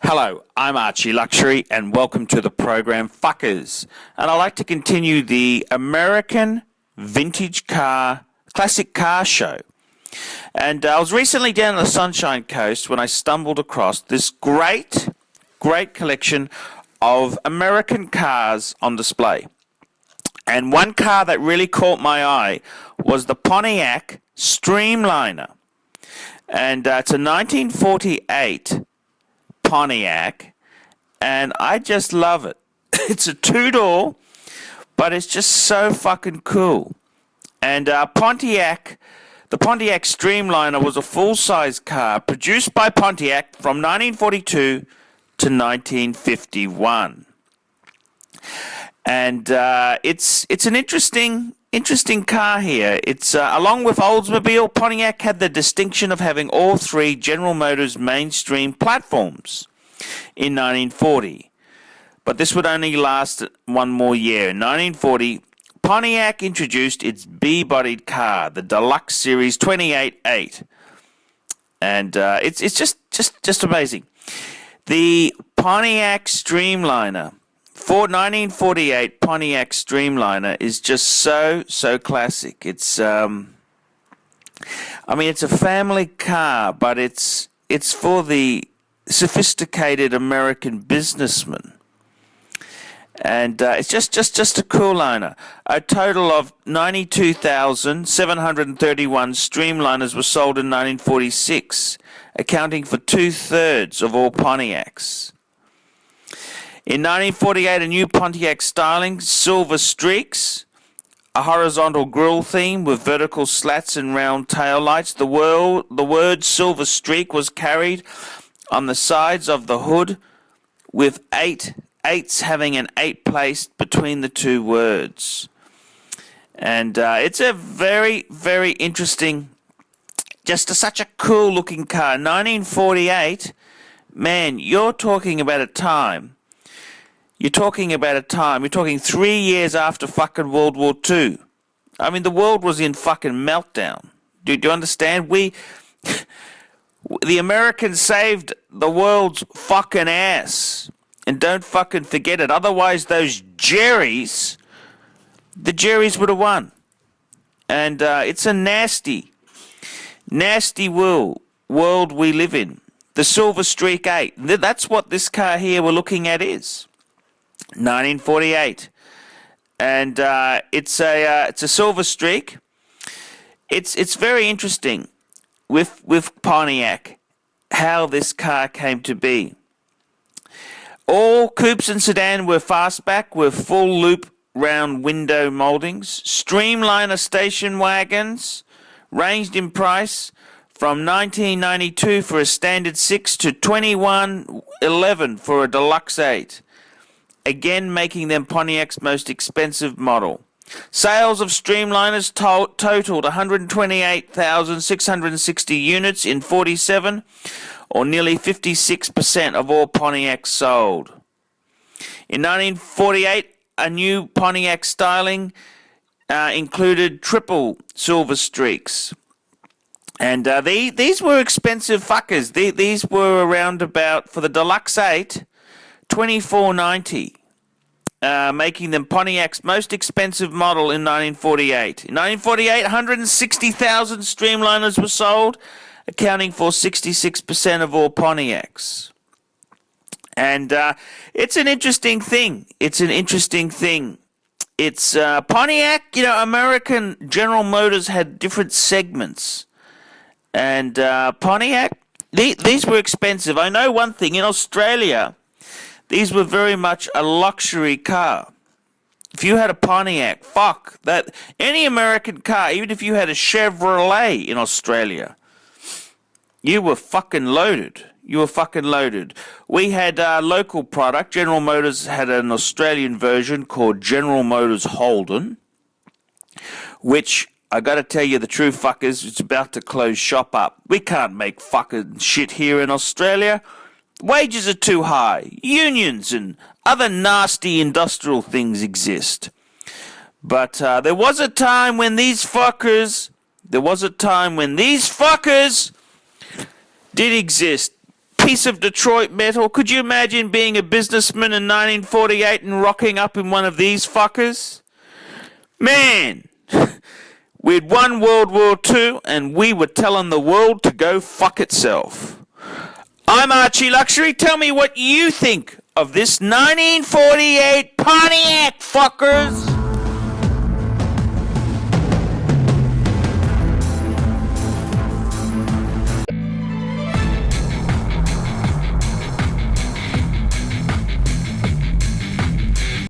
Hello, I'm Archie Luxury and welcome to the program Fuckers. And I'd like to continue the American Vintage Car, Classic Car Show. And I was recently down on the Sunshine Coast when I stumbled across this great collection of American cars on display. And one car that really caught my eye was the Pontiac Streamliner. And it's a 1948 Pontiac, and I just love it. It's a two-door, but it's just so fucking cool. And the Pontiac Streamliner was a full-size car produced by Pontiac from 1942 to 1951. And it's an interesting car here. It's along with Oldsmobile, Pontiac had the distinction of having all three General Motors mainstream platforms in 1940. But this would only last one more year. In 1940, Pontiac introduced its B-bodied car, the Deluxe Series 28-8. And it's just amazing. The Pontiac Streamliner, 1948 Pontiac Streamliner is just so classic. It's it's a family car, but it's for the sophisticated American businessman. And it's just a cool liner. A total of 92,731 Streamliners were sold in 1946, accounting for 2/3 of all Pontiacs. In 1948, a new Pontiac styling, Silver Streaks, a horizontal grille theme with vertical slats and round tail lights. The word Silver Streak was carried on the sides of the hood, with eights having an 8 placed between the two words. And it's a very interesting, such a cool looking car. 1948, man, you're talking about a time. You're talking 3 years after fucking World War II. I mean, the world was in fucking meltdown. Do you understand? The Americans saved the world's fucking ass. And don't fucking forget it. Otherwise, the Jerrys would have won. And it's a nasty world we live in. The Silver Streak 8. That's what this car here we're looking at is. 1948, and it's a Silver Streak. It's very interesting with Pontiac how this car came to be. All coupes and sedan were fastback with full loop round window moldings. Streamliner station wagons ranged in price from $19.92 for a standard 6 to $21.11 for a deluxe 8. Again, making them Pontiac's most expensive model. Sales of Streamliners totaled 128,660 units in 47, or nearly 56% of all Pontiacs sold. In 1948, a new Pontiac styling included triple Silver Streaks. And these were expensive fuckers. These were around about, for the Deluxe 8, $24.90, making them Pontiac's most expensive model in 1948. In 1948, 160,000 Streamliners were sold, accounting for 66% of all Pontiacs. And it's an interesting thing. It's Pontiac, American General Motors had different segments. And Pontiac, these were expensive. I know one thing, in Australia, these were very much a luxury car. If you had a Pontiac, fuck that. Any American car, even if you had a Chevrolet in Australia, you were fucking loaded. We had local product. General Motors had an Australian version called General Motors Holden, which, I gotta tell you the truth, fuckers, it's about to close shop up. We can't make fucking shit here in Australia. Wages are too high. Unions and other nasty industrial things exist. But there was a time when these fuckers did exist. piece of Detroit metal. Could you imagine being a businessman in 1948 and rocking up in one of these fuckers? Man, we'd won World War II and we were telling the world to go fuck itself. I'm Archie Luxury. Tell me what you think of this 1948 Pontiac, fuckers.